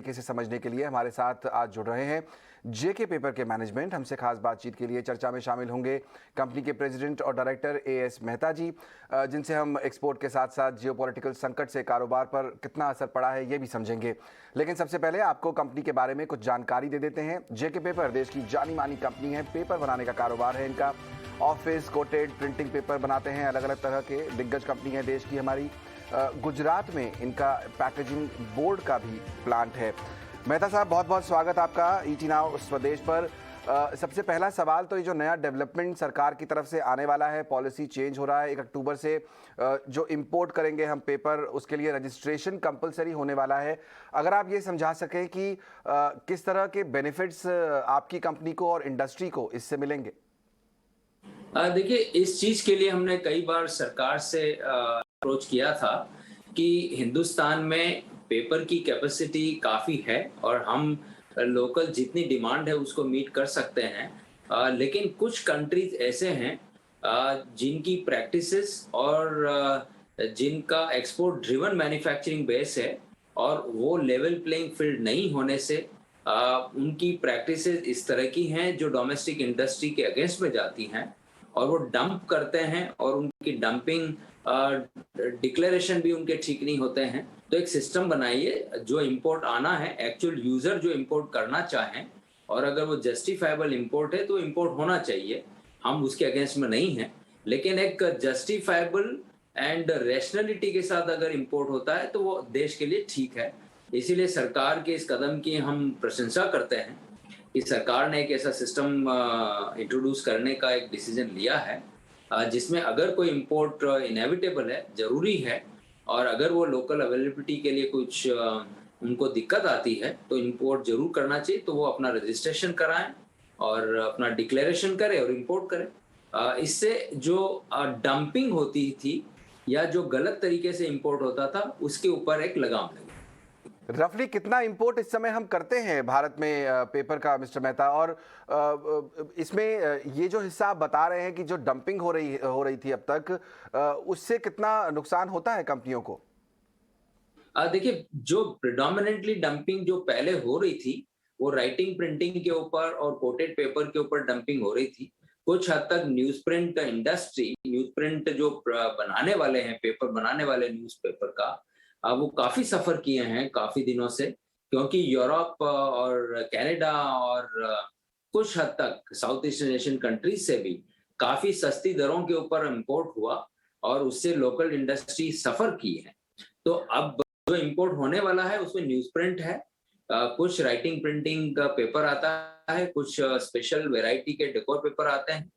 तरीके से समझने के लिए हमारे साथ आज जुड़ रहे हैं जेके पेपर के मैनेजमेंट। हमसे खास बातचीत के लिए चर्चा में शामिल होंगे कंपनी के प्रेसिडेंट और डायरेक्टर एएस मेहता जी, जिनसे हम एक्सपोर्ट के साथ साथ जियोपॉलिटिकल संकट से कारोबार पर कितना असर पड़ा है ये भी समझेंगे। लेकिन सबसे पहले आपको कंपनी के बारे में कुछ जानकारी दे देते हैं। जेके पेपर देश की जानी मानी कंपनी है। पेपर बनाने का कारोबार है इनका। ऑफिस कोटेड प्रिंटिंग पेपर बनाते हैं, अलग अलग तरह के। दिग्गज कंपनी है देश की हमारी। गुजरात में इनका पैकेजिंग बोर्ड का भी प्लांट है। मेहता साहब, बहुत बहुत स्वागत आपका ईटी नाउ स्वदेश पर। सबसे पहला सवाल तो ये जो नया डेवलपमेंट सरकार की तरफ से आने वाला है, पॉलिसी चेंज हो रहा है 1 अक्टूबर से, जो इंपोर्ट करेंगे हम पेपर उसके लिए रजिस्ट्रेशन कंपलसरी होने वाला है। अगर आप ये समझा सकें कि किस तरह के बेनिफिट्स आपकी कंपनी को और इंडस्ट्री को इससे मिलेंगे। देखिए, इस चीज के लिए हमने कई बार सरकार से अप्रोच किया था कि हिंदुस्तान में पेपर की कैपेसिटी काफी है और हम लोकल जितनी डिमांड है उसको मीट कर सकते हैं, लेकिन कुछ कंट्रीज ऐसे हैं जिनकी प्रैक्टिसेस और जिनका एक्सपोर्ट ड्रिवन मैन्युफैक्चरिंग बेस है और वो लेवल प्लेइंग फील्ड नहीं होने से उनकी प्रैक्टिसेस इस तरह की हैं जो डोमेस्टिक इंडस्ट्री के अगेंस्ट में जाती हैं और वो डंप करते हैं और उनकी डंपिंग डिक्लेरेशन भी उनके ठीक नहीं होते हैं। तो एक सिस्टम बनाइए, जो इंपोर्ट आना है, एक्चुअल यूजर जो इंपोर्ट करना चाहें और अगर वो जस्टिफाइबल इंपोर्ट है तो इंपोर्ट होना चाहिए, हम उसके अगेंस्ट में नहीं हैं, लेकिन एक जस्टिफाइबल एंड रैशनैलिटी के साथ अगर इंपोर्ट होता है तो वो देश के लिए ठीक है। इसीलिए सरकार के इस कदम की हम प्रशंसा करते हैं कि सरकार ने एक ऐसा सिस्टम इंट्रोड्यूस करने का एक डिसीजन लिया है जिसमें अगर कोई इंपोर्ट इनएविटेबल है, जरूरी है, और अगर वो लोकल अवेलेबिलिटी के लिए कुछ उनको दिक्कत आती है तो इंपोर्ट जरूर करना चाहिए। तो वो अपना रजिस्ट्रेशन कराएं और अपना डिक्लेरेशन करें और इंपोर्ट करें। इससे जो डंपिंग होती थी या जो गलत तरीके से इंपोर्ट होता था उसके ऊपर एक लगाम लगे। रफली कितना इंपोर्ट इस समय हम करते हैं भारत में पेपर का, मिस्टर मेहता? और इसमें ये जो हिस्सा आप बता रहे हैं कि जो डंपिंग हो रही थी अब तक, उससे कितना नुकसान होता है कंपनियों को? देखिए, जो प्रिडोमिनेंटली डंपिंग जो पहले हो रही थी वो राइटिंग प्रिंटिंग के ऊपर और कोटेड पेपर के ऊपर डंपिंग हो रही थी। कुछ हद तक news print industry, news print जो बनाने वाले हैं, पेपर बनाने वाले न्यूज पेपर का, वो काफी सफर किए हैं काफी दिनों से, क्योंकि यूरोप और कनाडा और कुछ हद तक साउथ ईस्टर्न एशियन कंट्रीज से भी काफी सस्ती दरों के ऊपर इंपोर्ट हुआ और उससे लोकल इंडस्ट्री सफर की है। तो अब जो इंपोर्ट होने वाला है उसमें न्यूज प्रिंट है, कुछ राइटिंग प्रिंटिंग का पेपर आता है, कुछ स्पेशल वैरायटी के डेकोर पेपर आते हैं,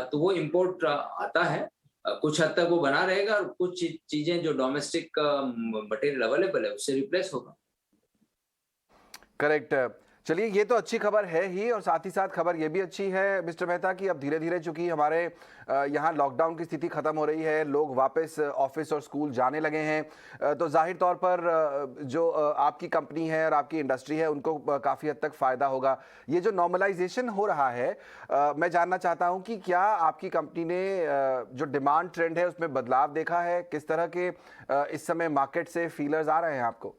तो वो इंपोर्ट आता है। कुछ हद तक वो बना रहेगा और कुछ चीजें जो डोमेस्टिक मटेरियल अवेलेबल है उससे रिप्लेस होगा। करेक्ट। चलिए, ये तो अच्छी खबर है ही, और साथ ही साथ खबर ये भी अच्छी है मिस्टर मेहता कि अब धीरे धीरे चूंकि हमारे यहाँ लॉकडाउन की स्थिति खत्म हो रही है, लोग वापस ऑफिस और स्कूल जाने लगे हैं, तो जाहिर तौर पर जो आपकी कंपनी है और आपकी इंडस्ट्री है उनको काफ़ी हद तक फ़ायदा होगा। ये जो नॉर्मलाइजेशन हो रहा है, मैं जानना चाहता हूँ कि क्या आपकी कंपनी ने जो डिमांड ट्रेंड है उसमें बदलाव देखा है? किस तरह के इस समय मार्केट से फीलर्स आ रहे हैं आपको?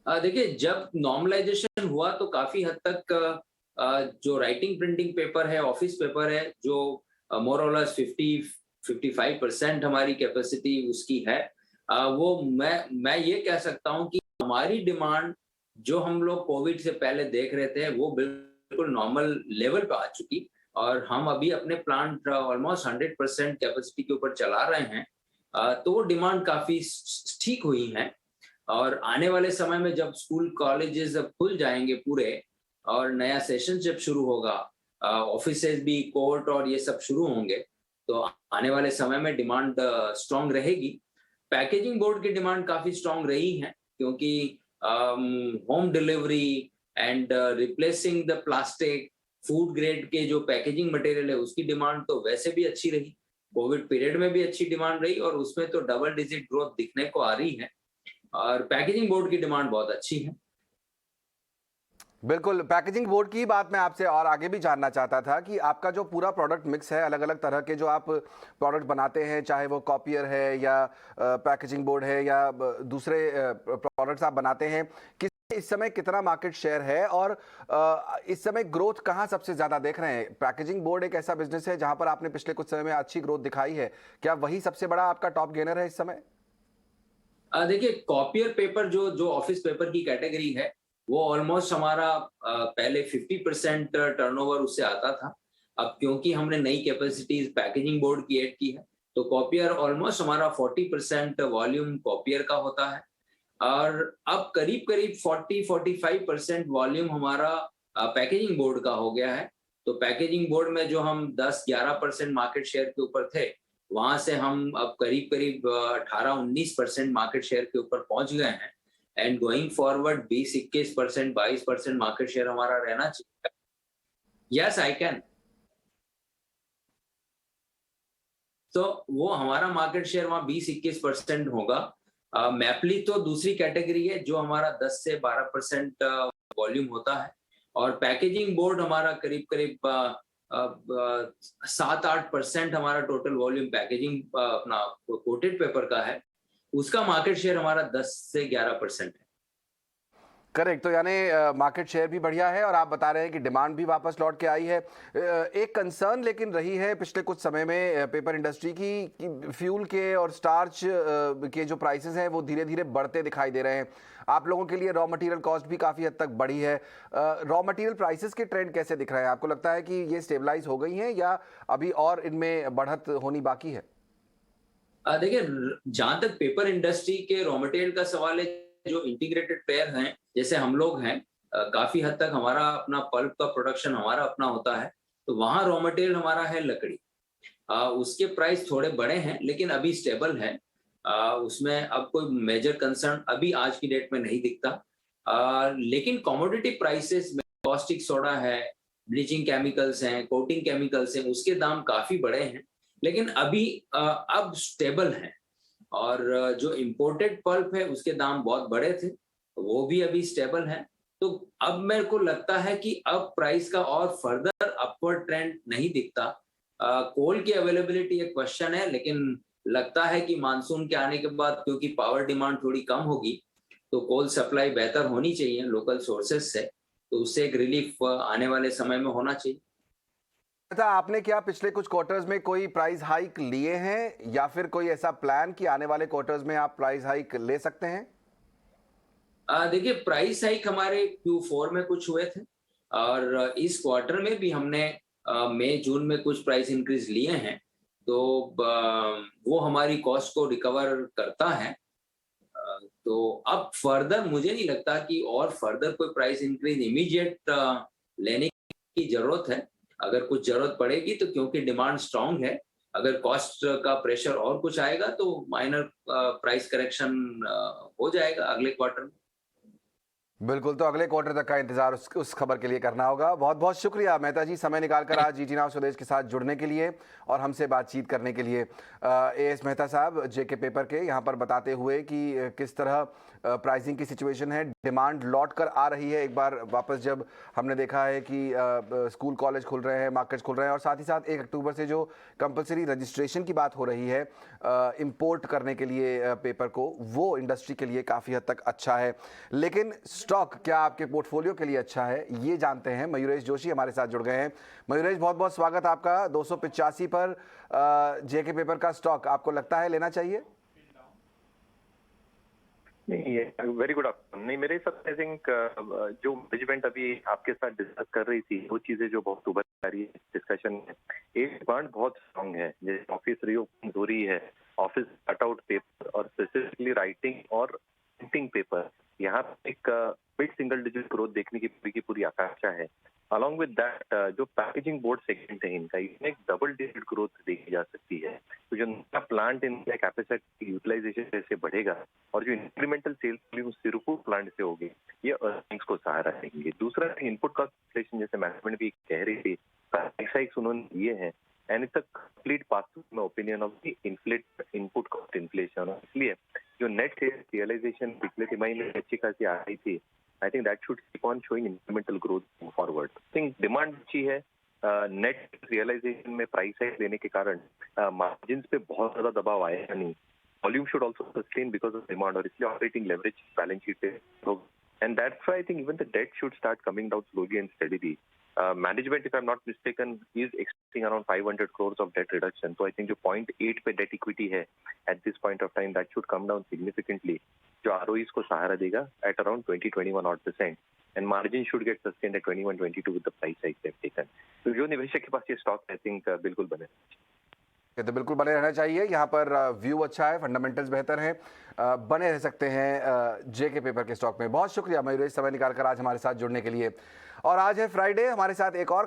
देखिए, जब नॉर्मलाइजेशन हुआ तो काफी हद तक जो राइटिंग प्रिंटिंग पेपर है, ऑफिस पेपर है, जो मोर और लेस 50-55% हमारी कैपेसिटी उसकी है, वो मैं ये कह सकता हूँ कि हमारी डिमांड जो हम लोग कोविड से पहले देख रहे थे वो बिल्कुल नॉर्मल लेवल पे आ चुकी, और हम अभी अपने प्लांट ऑलमोस्ट 100% कैपेसिटी के ऊपर चला रहे हैं। तो वो डिमांड काफी ठीक हुई है और आने वाले समय में जब स्कूल कॉलेजेस अब खुल जाएंगे पूरे और नया सेशन जब शुरू होगा, ऑफिसेज भी, कोर्ट और ये सब शुरू होंगे, तो आने वाले समय में डिमांड स्ट्रांग रहेगी। पैकेजिंग बोर्ड की डिमांड काफी स्ट्रांग रही है क्योंकि home delivery and replacing the plastic, food grade के जो पैकेजिंग मटेरियल है उसकी डिमांड तो वैसे भी अच्छी रही। कोविड पीरियड में भी अच्छी डिमांड रही और उसमें तो डबल डिजिट ग्रोथ दिखने को आ रही है और पैकेजिंग बोर्ड की डिमांड बहुत अच्छी है। बिल्कुल, पैकेजिंग बोर्ड की बात मैं आपसे और आगे भी जानना चाहता था कि आपका जो पूरा प्रोडक्ट मिक्स है, अलग अलग तरह के जो आप प्रोडक्ट बनाते हैं, चाहे वो कॉपियर है या पैकेजिंग बोर्ड है या दूसरे प्रोडक्ट्स आप बनाते हैं, किस इस समय कितना मार्केट शेयर है और इस समय ग्रोथ कहाँ सबसे ज्यादा देख रहे हैं? पैकेजिंग बोर्ड एक ऐसा बिजनेस है जहां पर आपने पिछले कुछ समय में अच्छी ग्रोथ दिखाई है। क्या वही सबसे बड़ा आपका टॉप गेनर है इस समय? देखिए, कॉपियर पेपर जो जो ऑफिस पेपर की कैटेगरी है, वो ऑलमोस्ट हमारा पहले 50% टर्नओवर उससे आता था। अब क्योंकि हमने नई कैपेसिटीज पैकेजिंग बोर्ड की ऐड की है, तो कॉपियर ऑलमोस्ट हमारा 40% वॉल्यूम कॉपियर का होता है। और अब करीब-करीब 40-45% वॉल्यूम हमारा पैकेजिंग बोर्ड का हो गया है। तो पैकेजिंग बोर्ड में जो हम 10-11% मार्केट शेयर के ऊपर थे, वहाँ से हम अब करीब-करीब 18-19% मार्केट शेयर के ऊपर पहुँच गए हैं। And going forward 20-21%, 22% market share हमारा रहना चाहिए। Yes, I can. तो वो हमारा मार्केट शेयर वहाँ 20-21% होगा। मैपली तो दूसरी कैटेगरी है जो हमारा 10 से 12% वॉल्यूम होता है, और पैकेजिंग बोर्ड हमारा करीब-करीब 7-8% हमारा टोटल वॉल्यूम पैकेजिंग अपना कोटेड पेपर का है। उसका मार्केट शेयर हमारा 10 से 11% है। करेक्ट। तो यानी मार्केट शेयर भी बढ़िया है और आप बता रहे हैं कि डिमांड भी वापस लौट के आई है। एक कंसर्न लेकिन रही है पिछले कुछ समय में पेपर इंडस्ट्री की कि फ्यूल के और स्टार्च के जो प्राइसेस हैं वो धीरे धीरे बढ़ते दिखाई दे रहे हैं। आप लोगों के लिए रॉ मटेरियल कॉस्ट भी काफ़ी हद तक बढ़ी है। रॉ मटेरियल प्राइसेस के ट्रेंड कैसे दिख रहे हैं? आपको लगता है कि ये स्टेबलाइज हो गई हैं या अभी और इनमें बढ़त होनी बाकी है? देखिए, जहां तक पेपर इंडस्ट्री के रॉ मटेरियल का सवाल है, जो इंटीग्रेटेड प्लेयर हैं जैसे हम लोग हैं, काफी हद तक हमारा अपना पल्प का प्रोडक्शन हमारा अपना होता है, तो वहां रॉ मटेरियल हमारा है लकड़ी। उसके प्राइस थोड़े बड़े हैं लेकिन अभी स्टेबल है। उसमें अब कोई मेजर कंसर्न अभी आज की डेट में नहीं दिखता। लेकिन कमोडिटी प्राइसेस में कॉस्टिक सोडा है, ब्लीचिंग केमिकल्स हैं, कोटिंग केमिकल्स हैं, उसके दाम काफी बड़े हैं, लेकिन अभी अब स्टेबल हैं। और जो इम्पोर्टेड पल्प है उसके दाम बहुत बड़े थे, वो भी अभी स्टेबल है। तो अब मेरे को लगता है कि अब प्राइस का और फर्दर अपवर्ड ट्रेंड नहीं दिखता। कोल की अवेलेबिलिटी एक क्वेश्चन है, लेकिन लगता है कि मानसून के आने के बाद क्योंकि पावर डिमांड थोड़ी कम होगी, तो कोल सप्लाई बेहतर होनी चाहिए लोकल सोर्सेज से, तो उससे एक रिलीफ आने वाले समय में होना चाहिए। था आपने क्या पिछले कुछ क्वार्टर्स में कोई प्राइस हाइक लिए हैं या फिर कोई ऐसा प्लान कि आने वाले क्वार्टर्स में आप प्राइस हाइक ले सकते हैं? देखिए, प्राइस हाइक हमारे Q4 में कुछ हुए थे, और इस क्वार्टर में भी हमने मई जून में कुछ प्राइस इंक्रीज लिए हैं। तो वो हमारी कॉस्ट को रिकवर करता है। तो अब फर्दर मुझे नहीं लगता कि और फर्दर कोई प्राइस इंक्रीज इमीडिएट लेने की जरूरत है। अगर कुछ जरूरत पड़ेगी तो क्योंकि डिमांड स्ट्रांग है, अगर कॉस्ट का प्रेशर और कुछ आएगा तो माइनर प्राइस करेक्शन हो जाएगा अगले क्वार्टर में। बिल्कुल, तो अगले क्वार्टर तक का इंतजार उस खबर के लिए करना होगा। बहुत बहुत शुक्रिया मेहता जी, समय निकालकर आज जीटी नाउ स्वदेश के साथ जुड़ने के लिए और हमसे बातचीत करने के लिए। एएस मेहता साहब जेके पेपर के यहाँ पर बताते हुए कि किस तरह प्राइसिंग की सिचुएशन है, डिमांड लौट कर आ रही है एक बार वापस, जब हमने देखा है कि स्कूल कॉलेज खुल रहे हैं, मार्केट्स खुल रहे हैं, और साथ ही साथ 1 अक्टूबर से जो कंपलसरी रजिस्ट्रेशन की बात हो रही है इंपोर्ट करने के लिए पेपर को, वो इंडस्ट्री के लिए काफ़ी हद तक अच्छा है। लेकिन स्टॉक क्या आपके पोर्टफोलियो के लिए अच्छा है, ये जानते हैं। मयूरेश जोशी हमारे साथ जुड़ गए हैं। मयूरेश, बहुत बहुत स्वागत आपका। 285 पर जेके पेपर का स्टॉक आपको लगता है लेना चाहिए? नहीं, वेरी गुड आफ्टरनून। नहीं, मेरे हिसाब से आई थिंक जो मैनेजमेंट अभी आपके साथ डिस्कस कर रही थी, वो चीजें जो बहुत उभर आ रही है डिस्कशन में, एक डिमांड बहुत स्ट्रांग है। जैसे ऑफिस रीओपन हो रही है, ऑफिस कटआउट पेपर और स्पेसिफिकली राइटिंग और प्रिंटिंग पेपर, यहाँ एक मिड सिंगल डिजिट ग्रोथ देखने की पूरी आकांक्षा है। अलॉन्ग विद दैट जो पैकेजिंग बोर्ड सेगमेंट है इनका, इसमें एक डबल डिजिट ग्रोथ देखी जा सकती है। तो जो नया प्लांट इनका कैपेसिटी यूटिलाइजेशन जैसे बढ़ेगा और जो इंक्रीमेंटल सेल्स वॉल्यूम सिरुपुर प्लांट से होगी, ये अर्निंग्स को सहारा देंगे। दूसरा, इनपुट कॉस्ट इन्फ्लेशन जैसे मैनेजमेंट भी कह रही थी, प्राइस हाइक्स उन्होंने दिए हैं, and it's a complete pass through opinion of the input cost inflation. इसलिए जो नेट सेल्स रियलाइजेशन पिछले तिमाही में अच्छी खासी आ रही थी, I think that should keep on showing incremental growth forward. I think demand अच्छी है। नेट रियलाइजेशन में प्राइस हाइक देने के कारण मार्जिन पे बहुत ज्यादा दबाव आएगा नहीं। Volume should also sustain because of demand, और इसलिए ऑपरेटिंग लेवरेज बैलेंस शीट पे होगा। And that's why I think even the debt should start coming down slowly and steadily. Management, if I'm not mistaken, is expecting around 500 crores of debt reduction. So I think जो 0.8 पे debt equity है at this point of time, that should come down significantly. जो ROEs को सहारा देगा at around 20-21% and margin should get sustained at 21-22 with the price hike they've taken. तो जो निवेशक के पास ये stock I think बिल्कुल बने। ये तो बिल्कुल बने रहना चाहिए। यहाँ पर व्यू अच्छा है, फंडामेंटल्स बेहतर हैं, बने रह सकते हैं जेके पेपर के स्टॉक में। बहुत शुक्रिया मयूरेश, समय निकालकर आज हमारे साथ जुड़ने के लिए। और आज है फ्राइडे, हमारे साथ एक और